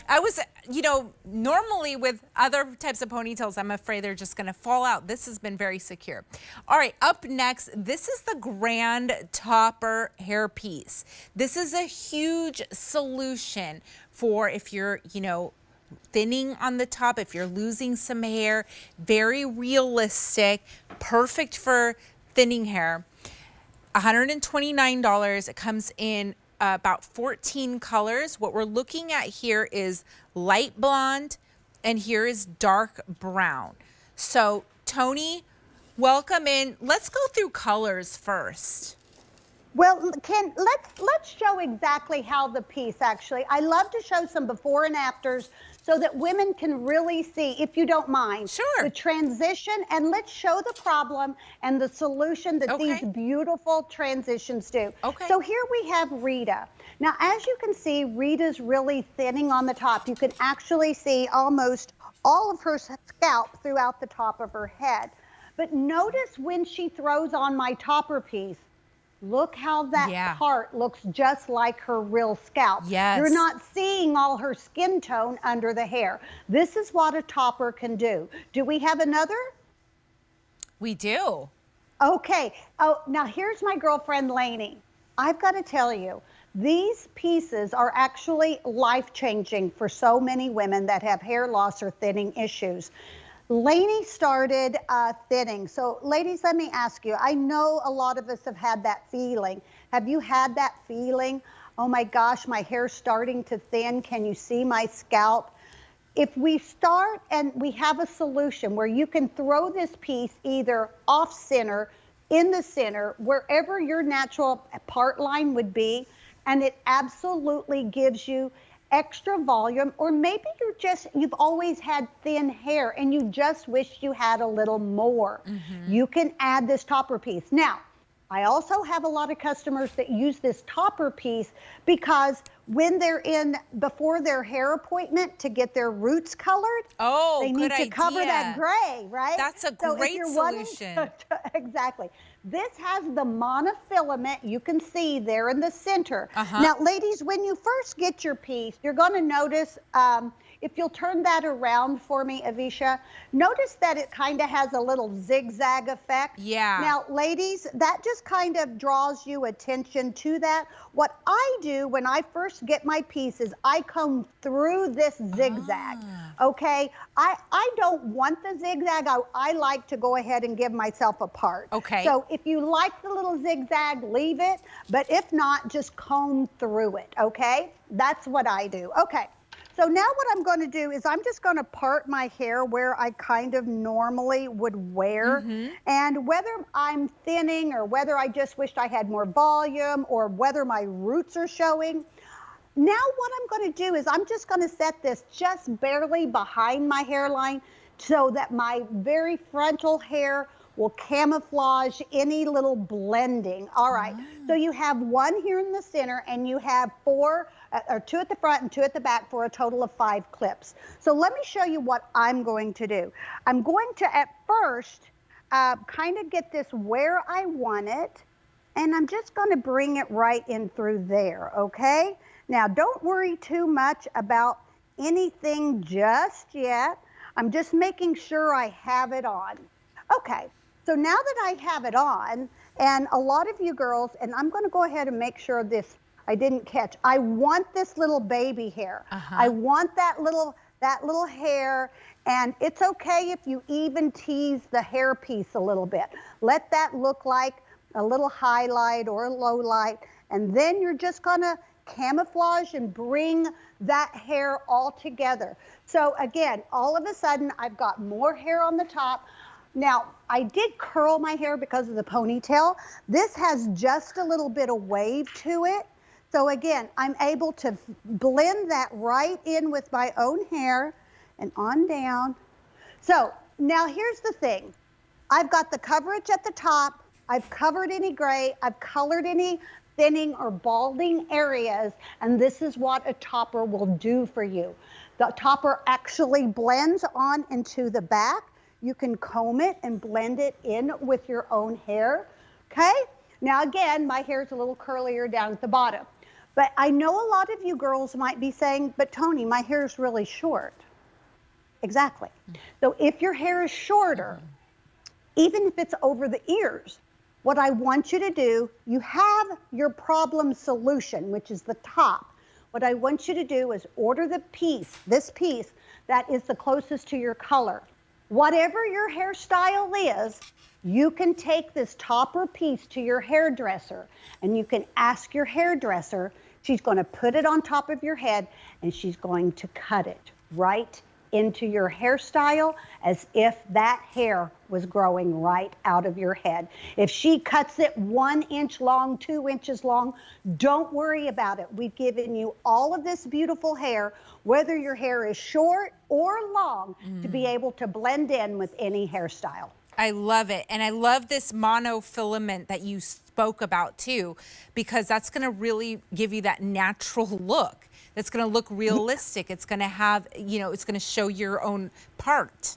I was, you know, normally with other types of ponytails, I'm afraid they're just gonna fall out. This has been very secure. All right, up next, this is the Grand Topper hairpiece. This is a huge solution for if you're, you know, thinning on the top, if you're losing some hair. Very realistic, perfect for thinning hair. $129. It comes in about 14 colors. What we're looking at here is light blonde, and here is dark brown. So Toni, welcome in. Let's go through colors first. Well, let's show exactly how the piece actually. I love to show some before and afters so that women can really see, if you don't mind, Sure, the transition, and let's show the problem and the solution that these beautiful transitions do. Okay. So here we have Rita. Now, as you can see, Rita's really thinning on the top. You can actually see almost all of her scalp throughout the top of her head. But notice when she throws on my topper piece, look how that part looks just like her real scalp. Yes. You're not seeing all her skin tone under the hair. This is what a topper can do. Do we have another? We do. Okay. Oh, now here's my girlfriend Lainey. I've got to tell you, these pieces are actually life-changing for so many women that have hair loss or thinning issues. Lainey started thinning. So ladies, let me ask you, I know a lot of us have had that feeling. Have you had that feeling? Oh my gosh, my hair's starting to thin. Can you see my scalp? If we start and we have a solution where you can throw this piece either off center, in the center, wherever your natural part line would be, and it absolutely gives you extra volume, or maybe you've always had thin hair and you just wish you had a little more. You can add this topper piece. Now, I also have a lot of customers that use this topper piece because when they're before their hair appointment to get their roots colored, they need to cover that gray, right? That's a great solution. Exactly. This has the monofilament, you can see there in the center. Now, ladies, when you first get your piece, you're going to notice, if you'll turn that around for me, Avisha, notice that it kind of has a little zigzag effect. Yeah. Now, ladies, that just kind of draws you attention to that. What I do when I first get my pieces, I comb through this zigzag, okay? I don't want the zigzag. I like to go ahead and give myself a part. Okay. So if you like the little zigzag, leave it. But if not, just comb through it, okay? That's what I do. Okay. So now what I'm going to do is I'm just going to part my hair where I kind of normally would wear. And whether I'm thinning or whether I just wished I had more volume or whether my roots are showing, now what I'm going to do is I'm just going to set this just barely behind my hairline so that my very frontal hair will camouflage any little blending. All right, so you have one here in the center and you have four, or two at the front and two at the back for a total of 5 clips. So let me show you what I'm going to do. I'm going to at first kind of get this where I want it, and I'm just going to bring it right in through there, okay? Now don't worry too much about anything just yet. I'm just making sure I have it on. Okay. So now that I have it on, and a lot of you girls, and I'm going to go ahead and make sure this, I didn't catch, I want this little baby hair. I want that little hair, and it's okay if you even tease the hair piece a little bit. Let that look like a little highlight or a low light, and then you're just going to camouflage and bring that hair all together. So again, all of a sudden, I've got more hair on the top. Now, I did curl my hair because of the ponytail. This has just a little bit of wave to it. So again, I'm able to blend that right in with my own hair and on down. So now here's the thing. I've got the coverage at the top. I've covered any gray. I've colored any thinning or balding areas. And this is what a topper will do for you. The topper actually blends on into the back. You can comb it and blend it in with your own hair, okay? Now again, my hair is a little curlier down at the bottom. But I know a lot of you girls might be saying, but Toni, my hair is really short. Exactly. So if your hair is shorter, even if it's over the ears, what I want you to do, you have your problem solution, which is the top. What I want you to do is order the piece, this piece, that is the closest to your color. Whatever your hairstyle is, you can take this topper piece to your hairdresser and you can ask your hairdresser, she's going to put it on top of your head and she's going to cut it right into your hairstyle as if that hair was growing right out of your head. If she cuts it 1 inch long, 2 inches long, don't worry about it. We've given you all of this beautiful hair, whether your hair is short or long, to be able to blend in with any hairstyle. I love it. And I love this monofilament that you spoke about too, because that's going to really give you that natural look. It's going to look realistic. It's going to have, you know, it's going to show your own part.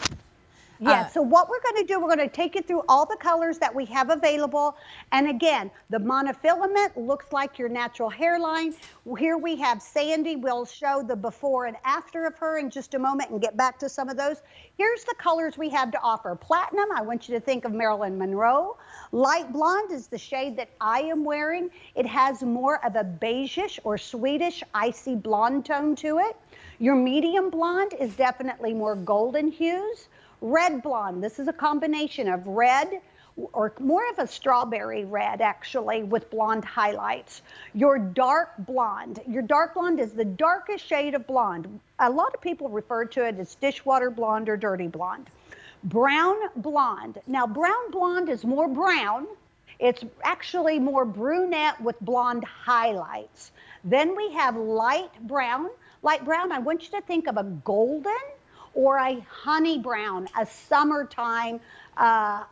Yeah, so what we're going to do, we're going to take you through all the colors that we have available. And again, the monofilament looks like your natural hairline. Here we have Sandy. We'll show the before and after of her in just a moment and get back to some of those. Here's the colors we have to offer. Platinum, I want you to think of Marilyn Monroe. Light blonde is the shade that I am wearing. It has more of a beigeish or sweetish icy blonde tone to it. Your medium blonde is definitely more golden hues. Red blonde, this is a combination of red, or more of a strawberry red actually, with blonde highlights. Your dark blonde is the darkest shade of blonde. A lot of people refer to it as dishwater blonde or dirty blonde. Brown blonde. Now brown blonde is more brown. It's actually more brunette with blonde highlights. Then we have light brown. Light brown, I want you to think of a golden or a honey brown, a summertime,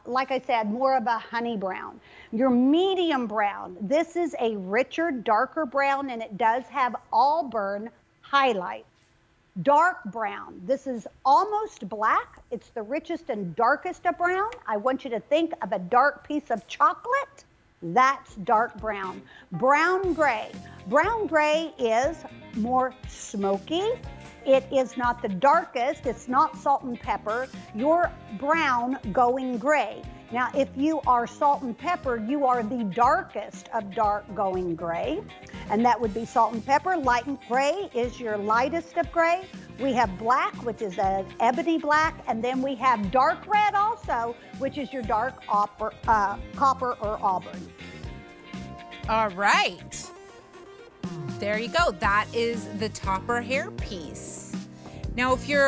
like I said, more of a honey brown. Your medium brown, this is a richer, darker brown, and it does have auburn highlight. Dark brown, this is almost black. It's the richest and darkest of brown. I want you to think of a dark piece of chocolate. That's dark brown. Brown gray. Brown gray is more smoky. It is not the darkest, it's not salt and pepper. You're brown going gray. Now, if you are salt and pepper, you are the darkest of dark going gray, and that would be salt and pepper. Light and gray is your lightest of gray. We have black, which is an ebony black, and then we have dark red also, which is your dark copper or auburn. All right. There you go. That is the topper hair piece. Now, if you're